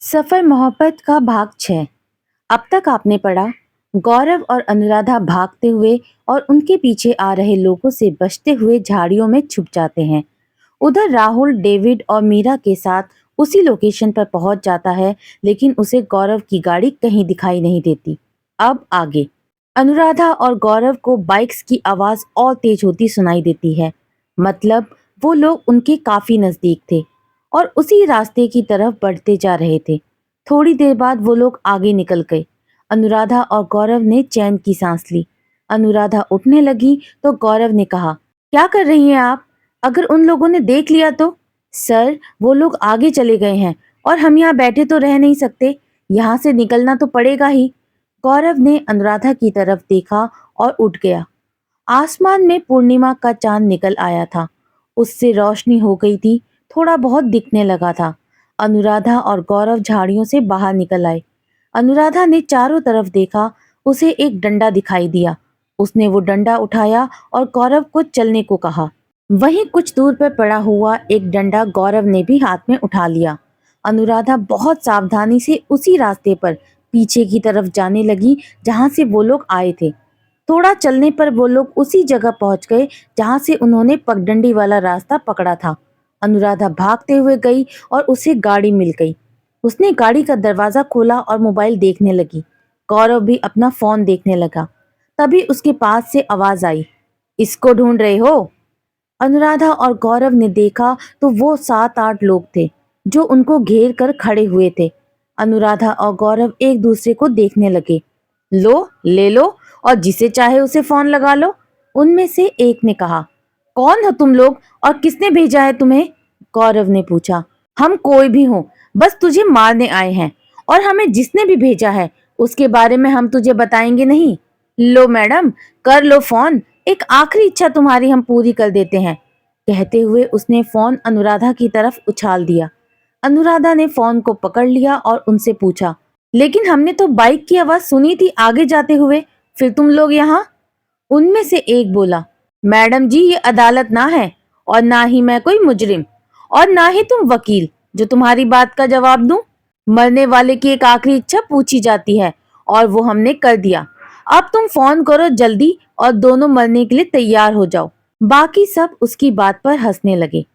सफर मोहब्बत का भाग 6। अब तक आपने पढ़ा। गौरव और अनुराधा भागते हुए और उनके पीछे आ रहे लोगों से बचते हुए झाड़ियों में छुप जाते हैं। उधर राहुल डेविड और मीरा के साथ उसी लोकेशन पर पहुंच जाता है, लेकिन उसे गौरव की गाड़ी कहीं दिखाई नहीं देती। अब आगे अनुराधा और गौरव को बाइक्स की आवाज और तेज होती सुनाई देती है। मतलब वो लोग उनके काफी नजदीक थे और उसी रास्ते की तरफ बढ़ते जा रहे थे। थोड़ी देर बाद वो लोग आगे निकल गए। अनुराधा और गौरव ने चैन की सांस ली। अनुराधा उठने लगी तो गौरव ने कहा, क्या कर रही हैं आप? अगर उन लोगों ने देख लिया तो? सर, वो लोग आगे चले गए हैं और हम यहाँ बैठे तो रह नहीं सकते। यहाँ से निकलना तो पड़ेगा ही। गौरव ने अनुराधा की तरफ देखा और उठ गया। आसमान में पूर्णिमा का चांद निकल आया था। उससे रोशनी हो गई थी, थोड़ा बहुत दिखने लगा था। अनुराधा और गौरव झाड़ियों से बाहर निकल आए। अनुराधा ने चारों तरफ देखा। उसे एक डंडा दिखाई दिया। उसने वो डंडा उठाया और गौरव को चलने को कहा। वहीं कुछ दूर पर पड़ा हुआ एक डंडा गौरव ने भी हाथ में उठा लिया। अनुराधा बहुत सावधानी से उसी रास्ते पर पीछे की तरफ जाने लगी जहां से वो लोग आए थे। थोड़ा चलने पर वो लोग उसी जगह पहुंच गए जहां से उन्होंने पगडंडी वाला रास्ता पकड़ा था। अनुराधा भागते हुए गई और उसे गाड़ी मिल गई। उसने गाड़ी का दरवाजा खोला और मोबाइल देखने लगी। गौरव भी अपना फोन देखने लगा। तभी उसके पास से आवाज आई, इसको ढूंढ रहे हो? अनुराधा और गौरव ने देखा तो वो 7-8 लोग थे जो उनको घेर कर खड़े हुए थे। अनुराधा और गौरव एक दूसरे को देखने लगे। लो, ले लो और जिसे चाहे उसे फोन लगा लो, उनमें से एक ने कहा। कौन हो तुम लोग और किसने भेजा है तुम्हें? गौरव ने पूछा। हम कोई भी हों, बस तुझे मारने आए हैं और हमें जिसने भी भेजा है उसके बारे में हम तुझे बताएंगे नहीं। लो मैडम, कर लो फोन, एक आखिरी इच्छा तुम्हारी हम पूरी कर देते हैं। कहते हुए उसने फोन अनुराधा की तरफ उछाल दिया। अनुराधा ने फोन को पकड़ लिया और उनसे पूछा, लेकिन हमने तो बाइक की आवाज सुनी थी आगे जाते हुए, फिर तुम लोग यहाँ? उनमें से एक बोला, मैडम जी, ये अदालत ना है और ना ही मैं कोई मुजरिम और ना ही तुम वकील जो तुम्हारी बात का जवाब दूं। मरने वाले की एक आखिरी इच्छा पूछी जाती है और वो हमने कर दिया। अब तुम फोन करो जल्दी और दोनों मरने के लिए तैयार हो जाओ। बाकी सब उसकी बात पर हंसने लगे।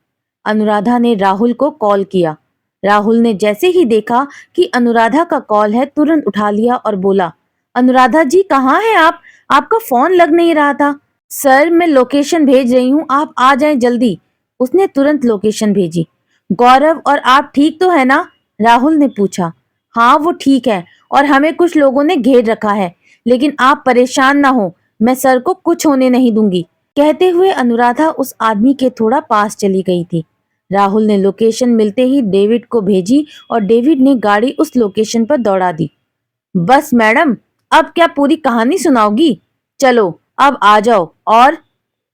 अनुराधा ने राहुल को कॉल किया। राहुल ने जैसे ही देखा कि अनुराधा का कॉल है, तुरंत उठा लिया और बोला, अनुराधा जी कहाँ हैं आप? आपका फोन लग नहीं रहा था। सर, मैं लोकेशन भेज रही हूँ, आप आ जाएं जल्दी। उसने तुरंत लोकेशन भेजी। गौरव और आप ठीक तो है ना? राहुल ने पूछा। हाँ, वो ठीक है और हमें कुछ लोगों ने घेर रखा है, लेकिन आप परेशान ना हो, मैं सर को कुछ होने नहीं दूंगी। कहते हुए अनुराधा उस आदमी के थोड़ा पास चली गई थी। राहुल ने लोकेशन मिलते ही डेविड को भेजी और डेविड ने गाड़ी उस लोकेशन पर दौड़ा दी। बस मैडम, अब क्या पूरी कहानी सुनाओगी? चलो अब आ जाओ। और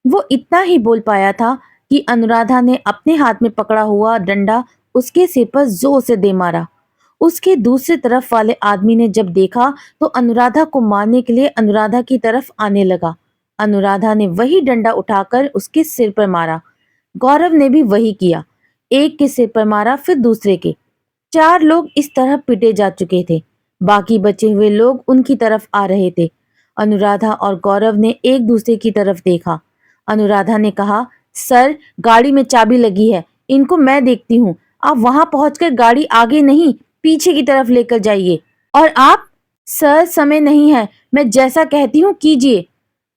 वो इतना ही बोल पाया था कि अनुराधा ने अपने हाथ में पकड़ा हुआ डंडा उसके सिर पर जोर से दे मारा। उसके दूसरी तरफ वाले आदमी ने जब देखा तो अनुराधा को मारने के लिए अनुराधा की तरफ आने लगा। अनुराधा ने वही डंडा उठाकर उसके सिर पर मारा। गौरव ने भी वही किया। एक के सिर पर मारा, फिर दूसरे के। 4 लोग इस तरह पिटे जा चुके थे। बाकी बचे हुए लोग उनकी तरफ आ रहे थे। अनुराधा और गौरव ने एक दूसरे की तरफ देखा। अनुराधा ने कहा, सर, गाड़ी में चाबी लगी है, इनको मैं देखती हूँ। आप वहां पहुंचकर गाड़ी आगे नहीं पीछे की तरफ लेकर जाइए। और आप? सर, समय नहीं है, मैं जैसा कहती हूँ कीजिए।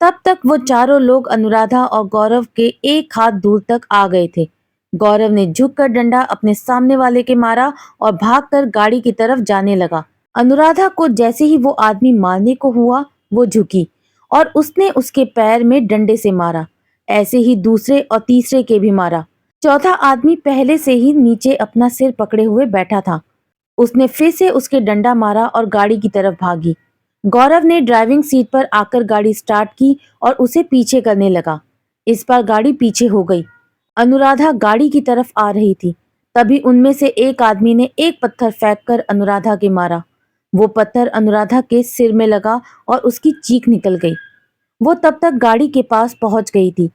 तब तक वो चारों लोग अनुराधा और गौरव के एक हाथ दूर तक आ गए थे। गौरव ने झुककर डंडा अपने सामने वाले के मारा और भागकर गाड़ी की तरफ जाने लगा। अनुराधा को जैसे ही वो आदमी मारने को हुआ, वो झुकी और उसने उसके पैर में डंडे से मारा। ऐसे ही दूसरे और तीसरे के भी मारा। चौथा आदमी पहले से ही नीचे अपना सिर पकड़े हुए बैठा था। उसने फिर से उसके डंडा मारा और गाड़ी की तरफ भागी। गौरव ने ड्राइविंग सीट पर आकर गाड़ी स्टार्ट की और उसे पीछे करने लगा। इस बार गाड़ी पीछे हो गई। अनुराधा गाड़ी की तरफ आ रही थी। तभी उनमें से एक आदमी ने एक पत्थर फेंककर अनुराधा के मारा। वो पत्थर अनुराधा के सिर में लगा और उसकी चीख निकल गई। वो तब तक गाड़ी के पास पहुंच गई थी।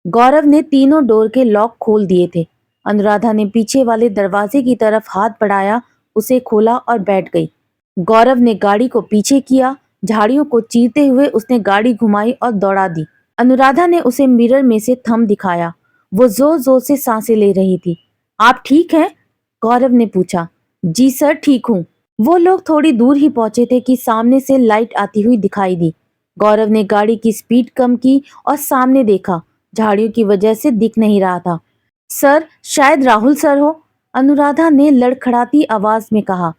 गौरव ने तीनों डोर के लॉक खोल दिए थे। अनुराधा ने पीछे वाले दरवाजे की तरफ हाथ बढ़ाया उसे खोला और बैठ गई। गौरव ने गाड़ी को पीछे किया। झाड़ियों को चीरते हुए उसने गाड़ी घुमाई और दौड़ा दी। अनुराधा ने उसे मिरर में से थंब दिखाया। वो जोर जोर से सांसें ले रही थी। आप ठीक हैं? गौरव ने पूछा। जी सर, ठीक हूँ। वो लोग थोड़ी दूर ही पहुंचे थे कि सामने से लाइट आती हुई दिखाई दी। गौरव ने गाड़ी की स्पीड कम की और सामने देखा। झाड़ियों की वजह से दिख नहीं रहा था। सर, शायद राहुल सर हो, अनुराधा ने लड़खड़ाती आवाज में कहा।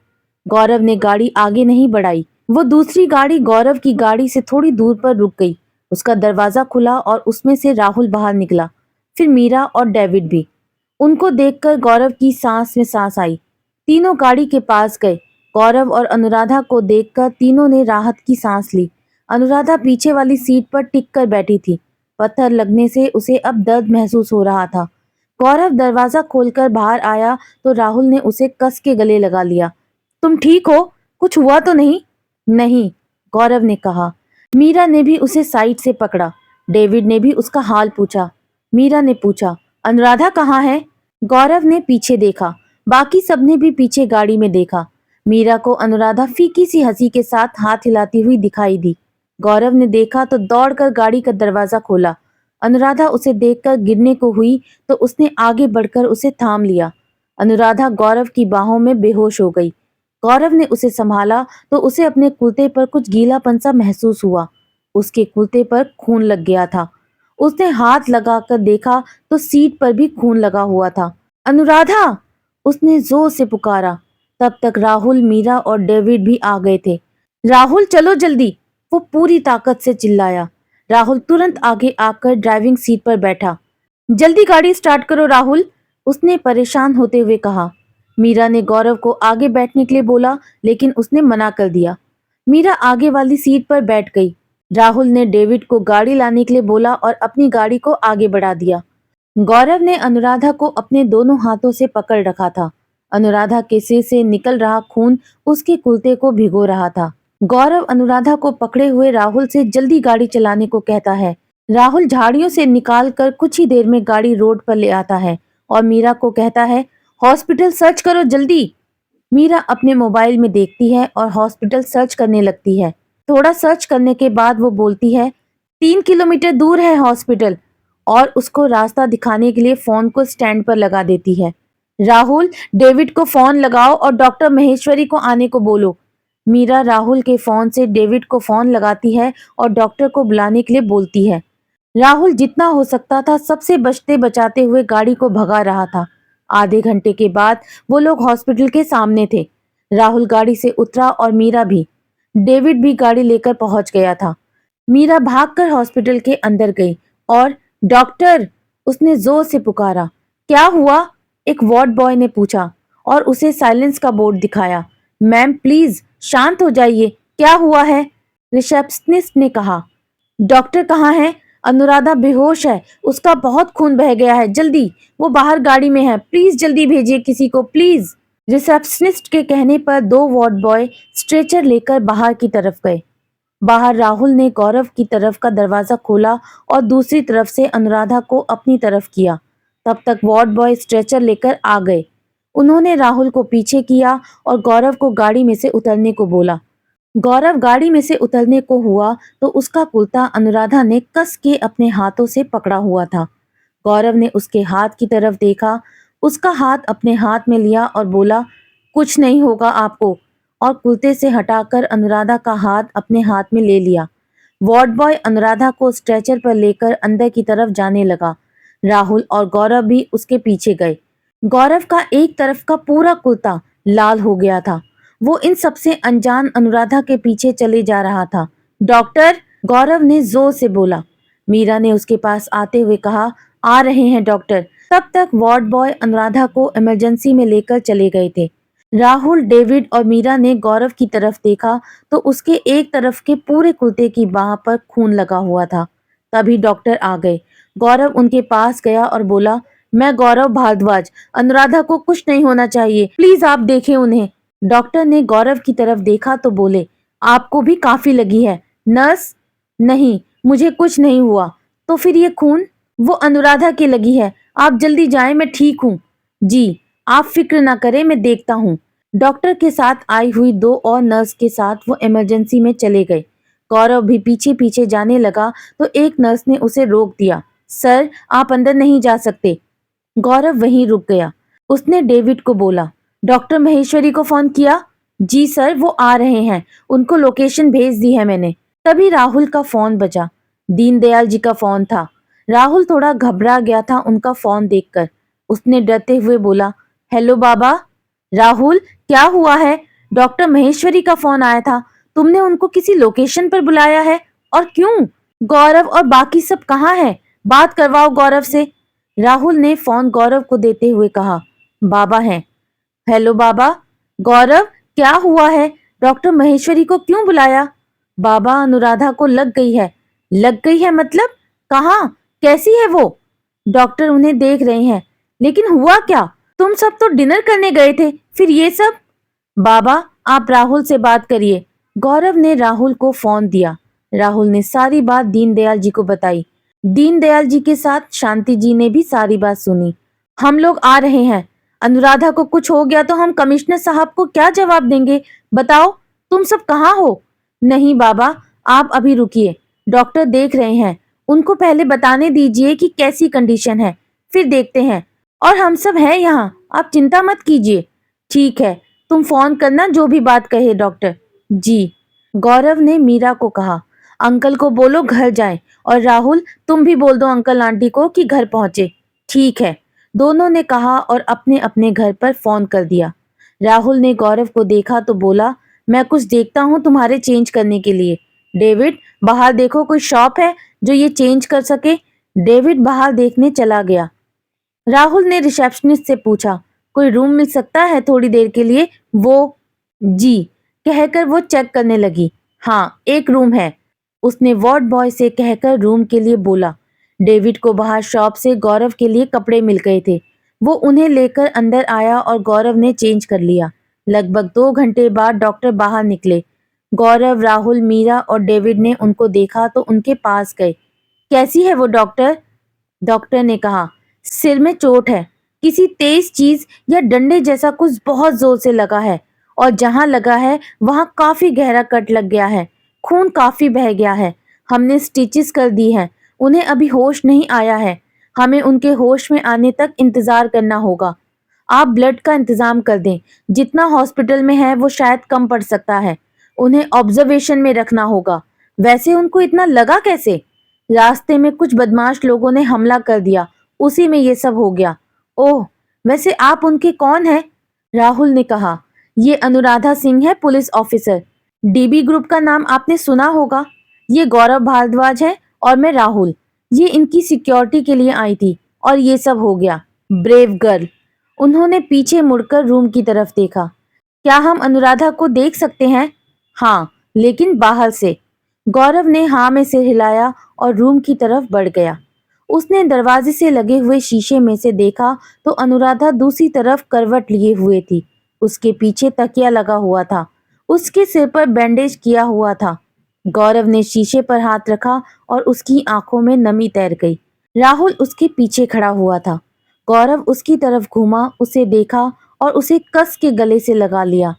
गौरव ने गाड़ी आगे नहीं बढ़ाई। वो दूसरी गाड़ी गौरव की गाड़ी से थोड़ी दूर पर रुक गई। उसका दरवाजा खुला और उसमें से राहुल बाहर निकला, फिर मीरा और डेविड भी। उनको देखकर गौरव की सांस में सांस आई। तीनों गाड़ी के पास गए। गौरव और अनुराधा को देखकर तीनों ने राहत की सांस ली। अनुराधा पीछे वाली सीट पर टिक कर बैठी थी। पत्थर लगने से उसे अब दर्द महसूस हो रहा था। गौरव दरवाजा खोलकर बाहर आया तो राहुल ने उसे कस के गले लगा लिया। तुम ठीक हो? कुछ हुआ तो नहीं? नहीं, गौरव ने कहा। मीरा ने भी उसे साइड से पकड़ा। डेविड ने भी उसका हाल पूछा। मीरा ने पूछा, अनुराधा कहाँ है? गौरव ने पीछे देखा। बाकी सबने भी पीछे गाड़ी में देखा। मीरा को अनुराधा फीकी सी हंसी के साथ हाथ हिलाती हुई दिखाई दी। गौरव ने देखा तो दौड़कर गाड़ी का दरवाजा खोला। अनुराधा उसे देखकर गिरने को हुई तो उसने आगे बढ़कर उसे थाम लिया। अनुराधा गौरव की बाहों में बेहोश हो गई। गौरव ने उसे संभाला तो उसे अपने कुर्ते पर कुछ गीलापन सा महसूस हुआ। उसके कुर्ते पर खून लग गया था। उसने हाथ लगाकर देखा तो सीट पर भी खून लगा हुआ था। अनुराधा! उसने जोर से पुकारा। तब तक राहुल, मीरा और डेविड भी आ गए थे। राहुल, चलो जल्दी! वो पूरी ताकत से चिल्लाया। राहुल तुरंत आगे आकर ड्राइविंग सीट पर बैठा। जल्दी गाड़ी स्टार्ट करो राहुल, उसने परेशान होते हुए कहा। मीरा ने गौरव को आगे बैठने के लिए बोला, लेकिन उसने मना कर दिया। मीरा आगे वाली सीट पर बैठ गई। राहुल ने डेविड को गाड़ी लाने के लिए बोला और अपनी गाड़ी को आगे बढ़ा दिया। गौरव ने अनुराधा को अपने दोनों हाथों से पकड़ रखा था। अनुराधा के सिर से निकल रहा खून उसके कुर्ते को भिगो रहा था। गौरव अनुराधा को पकड़े हुए राहुल से जल्दी गाड़ी चलाने को कहता है। राहुल झाड़ियों से निकालकर कुछ ही देर में गाड़ी रोड पर ले आता है और मीरा को कहता है, हॉस्पिटल सर्च करो जल्दी। मीरा अपने मोबाइल में देखती है और हॉस्पिटल सर्च करने लगती है। थोड़ा सर्च करने के बाद वो बोलती है, 3 किलोमीटर दूर है हॉस्पिटल, और उसको रास्ता दिखाने के लिए फोन को स्टैंड पर लगा देती है। राहुल, डेविड को फोन लगाओ और डॉक्टर महेश्वरी को आने को बोलो। मीरा राहुल के फोन से डेविड को फोन लगाती है और डॉक्टर को बुलाने के लिए बोलती है। राहुल जितना हो सकता था सबसे बचते बचाते हुए गाड़ी को भगा रहा था। आधे घंटे के बाद वो लोग हॉस्पिटल के सामने थे। राहुल गाड़ी से उतरा और मीरा भी। डेविड भी गाड़ी लेकर पहुंच गया था। मीरा भागकर हॉस्पिटल के अंदर गई और डॉक्टर, उसने जोर से पुकारा। क्या हुआ? एक वार्ड बॉय ने पूछा और उसे साइलेंस का बोर्ड दिखाया। मैम प्लीज शांत हो जाइए, क्या हुआ है? रिसेप्शनिस्ट ने कहा। डॉक्टर कहाँ है? अनुराधा बेहोश है, उसका बहुत खून बह गया है, जल्दी, वो बाहर गाड़ी में है, प्लीज जल्दी भेजिए किसी को, प्लीज। रिसेप्शनिस्ट के कहने पर दो वार्ड बॉय स्ट्रेचर लेकर बाहर की तरफ गए। बाहर राहुल ने गौरव की तरफ का दरवाजा खोला और दूसरी तरफ से अनुराधा को अपनी तरफ किया। तब तक वार्ड बॉय स्ट्रेचर लेकर आ गए। उन्होंने राहुल को पीछे किया और गौरव को गाड़ी में से उतरने को बोला। गौरव गाड़ी में से उतरने को हुआ तो उसका कुर्ता अनुराधा ने कस के अपने हाथों से पकड़ा हुआ था। गौरव ने उसके हाथ की तरफ देखा, उसका हाथ अपने हाथ में लिया और बोला, कुछ नहीं होगा आपको, और कुर्ते से हटाकर अनुराधा का हाथ अपने हाथ में ले लिया। वार्ड बॉय अनुराधा को स्ट्रेचर पर लेकर अंदर की तरफ जाने लगा। राहुल और गौरव भी उसके पीछे गए। गौरव का एक तरफ का पूरा कुर्ता लाल हो गया था। वो इन सबसे अनजान अनुराधा के पीछे चले जा रहा था। डॉक्टर, गौरव ने जोर से बोला। मीरा ने उसके पास आते हुए कहा, आ रहे हैं डॉक्टर। तब तक वार्ड बॉय अनुराधा को इमरजेंसी में लेकर चले गए थे। राहुल, डेविड और मीरा ने गौरव की तरफ देखा तो उसके एक तरफ के पूरे कुर्ते की बाह पर खून लगा हुआ था। तभी डॉक्टर आ गए। गौरव उनके पास गया और बोला, मैं गौरव भारद्वाज, अनुराधा को कुछ नहीं होना चाहिए, प्लीज आप देखें उन्हें। डॉक्टर ने गौरव की तरफ देखा तो बोले, आपको भी काफी लगी है नर्स? नहीं, मुझे कुछ नहीं हुआ। तो फिर ये खून? वो अनुराधा की लगी है, आप जल्दी जाएं, मैं ठीक हूँ। जी, आप फिक्र ना करें, मैं देखता हूँ। डॉक्टर के साथ आई हुई 2 और नर्स के साथ वो इमरजेंसी में चले गए। गौरव भी पीछे पीछे जाने लगा तो एक नर्स ने उसे रोक दिया। सर, आप अंदर नहीं जा सकते। गौरव वहीं रुक गया। उसने डेविड को बोला, डॉक्टर महेश्वरी को फोन किया? जी सर, वो आ रहे हैं, उनको लोकेशन भेज दी है मैंने। तभी राहुल का फोन बजा। दीनदयाल जी का फोन था। राहुल थोड़ा घबरा गया था उनका फोन देखकर। उसने डरते हुए बोला, हेलो बाबा। राहुल, क्या हुआ है? डॉक्टर महेश्वरी का फोन आया था, तुमने उनको किसी लोकेशन पर बुलाया है? और क्यों? गौरव और बाकी सब कहाँ हैं? बात करवाओ गौरव से। राहुल ने फोन गौरव को देते हुए कहा, बाबा हैं। हेलो बाबा। गौरव, क्या हुआ है? डॉक्टर महेश्वरी को क्यों बुलाया? बाबा, अनुराधा को लग गई है। लग गई है मतलब? कहाँ? कैसी है वो? डॉक्टर उन्हें देख रहे हैं। लेकिन हुआ क्या? तुम सब तो डिनर करने गए थे, फिर ये सब? बाबा, आप राहुल से बात करिए। गौरव ने राहुल को फोन दिया। राहुल ने सारी बात दीनदयाल जी को बताई। दीनदयाल जी के साथ शांति जी ने भी सारी बात सुनी। हम लोग आ रहे हैं। अनुराधा को कुछ हो गया तो हम कमिश्नर साहब को क्या जवाब देंगे? बताओ, तुम सब कहाँ हो? नहीं बाबा, आप अभी रुकिए, डॉक्टर देख रहे हैं, उनको पहले बताने दीजिए कि कैसी कंडीशन है, फिर देखते हैं। और हम सब हैं यहाँ, आप चिंता मत कीजिए। ठीक है, तुम फोन करना जो भी बात कहे डॉक्टर। जी। गौरव ने मीरा को कहा, अंकल को बोलो घर जाएं, और राहुल, तुम भी बोल दो अंकल आंटी को कि घर पहुंचे। ठीक है, दोनों ने कहा और अपने अपने घर पर फोन कर दिया। राहुल ने गौरव को देखा तो बोला, मैं कुछ देखता हूँ तुम्हारे चेंज करने के लिए। डेविड, बाहर देखो, कोई शॉप है जो ये चेंज कर सके? डेविड बाहर देखने चला गया। राहुल ने रिसेप्शनिस्ट से पूछा, कोई रूम मिल सकता है थोड़ी देर के लिए? वो जी कहकर वो चेक करने लगी। हाँ, एक रूम है, उसने वार्ड बॉय से कहकर रूम के लिए बोला। डेविड को बाहर शॉप से गौरव के लिए कपड़े मिल गए थे। वो उन्हें लेकर अंदर आया और गौरव ने चेंज कर लिया। लगभग 2 घंटे बाद डॉक्टर बाहर निकले। गौरव, राहुल, मीरा और डेविड ने उनको देखा तो उनके पास गए। कैसी है वो डॉक्टर? डॉक्टर ने कहा, सिर में चोट है, किसी तेज चीज या डंडे जैसा कुछ बहुत जोर से लगा है, और जहां लगा है वहां काफी गहरा कट लग गया है, खून काफी बह गया है। हमने स्टिचेस कर दी हैं, उन्हें अभी होश नहीं आया है, हमें उनके होश में आने तक इंतजार करना होगा। आप ब्लड का इंतजाम कर दें, जितना हॉस्पिटल में है वो शायद कम पड़ सकता है, उन्हें ऑब्जर्वेशन में रखना होगा। वैसे उनको इतना लगा कैसे? रास्ते में कुछ बदमाश लोगों ने हमला कर दिया, उसी में ये सब हो गया। ओह, वैसे आप उनके कौन हैं? राहुल ने कहा, ये अनुराधा सिंह है, पुलिस ऑफिसर। डीबी ग्रुप का नाम आपने सुना होगा। ये गौरव भारद्वाज है और मैं राहुल। ये इनकी सिक्योरिटी के लिए आई थी और ये सब हो गया। Brave girl. उन्होंने पीछे मुड़कर रूम की तरफ देखा। क्या हम अनुराधा को देख सकते हैं? हाँ, लेकिन बाहर से। गौरव ने हाँ में सिर हिलाया और रूम की तरफ बढ़ गया। उसने दरवाजे से लगे हुए शीशे में से देखा तो अनुराधा दूसरी तरफ करवट लिए हुए थी। उसके पीछे तकिया लगा हुआ था, उसके सिर पर बैंडेज किया हुआ था। गौरव ने शीशे पर हाथ रखा और उसकी आंखों में नमी तैर गई। राहुल उसके पीछे खड़ा हुआ था। गौरव उसकी तरफ घूमा, उसे देखा और उसे कस के गले से लगा लिया।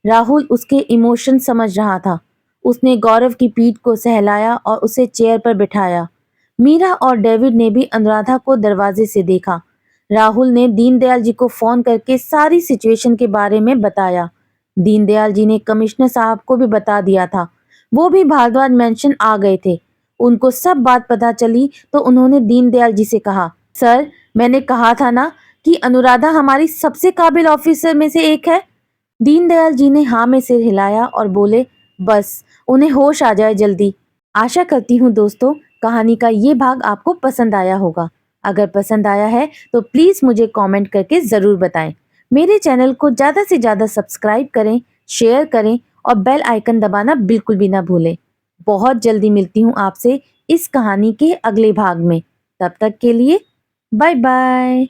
राहुल उसके इमोशन समझ रहा था। उसने गौरव की पीठ को सहलाया और उसे चेयर पर बिठाया। मीरा और डेविड ने भी अनुराधा को दरवाजे से देखा। राहुल ने दीनदयाल जी को फोन करके सारी सिचुएशन के बारे में बताया। दीनदयाल जी ने कमिश्नर साहब को भी बता दिया था। वो भी भारद्वाज मेंशन आ गए थे। उनको सब बात पता चली तो उन्होंने दीनदयाल जी से कहा, सर, मैंने कहा था ना कि अनुराधा हमारी सबसे काबिल ऑफिसर में से एक है। दीनदयाल जी ने हाँ में सिर हिलाया और बोले, बस उन्हें होश आ जाए जल्दी। आशा करती हूँ दोस्तों, कहानी का ये भाग आपको पसंद आया होगा। अगर पसंद आया है तो प्लीज़ मुझे कमेंट करके ज़रूर बताएं। मेरे चैनल को ज़्यादा से ज़्यादा सब्सक्राइब करें, शेयर करें और बेल आइकन दबाना बिल्कुल भी ना भूलें। बहुत जल्दी मिलती हूँ आपसे इस कहानी के अगले भाग में। तब तक के लिए बाय बाय।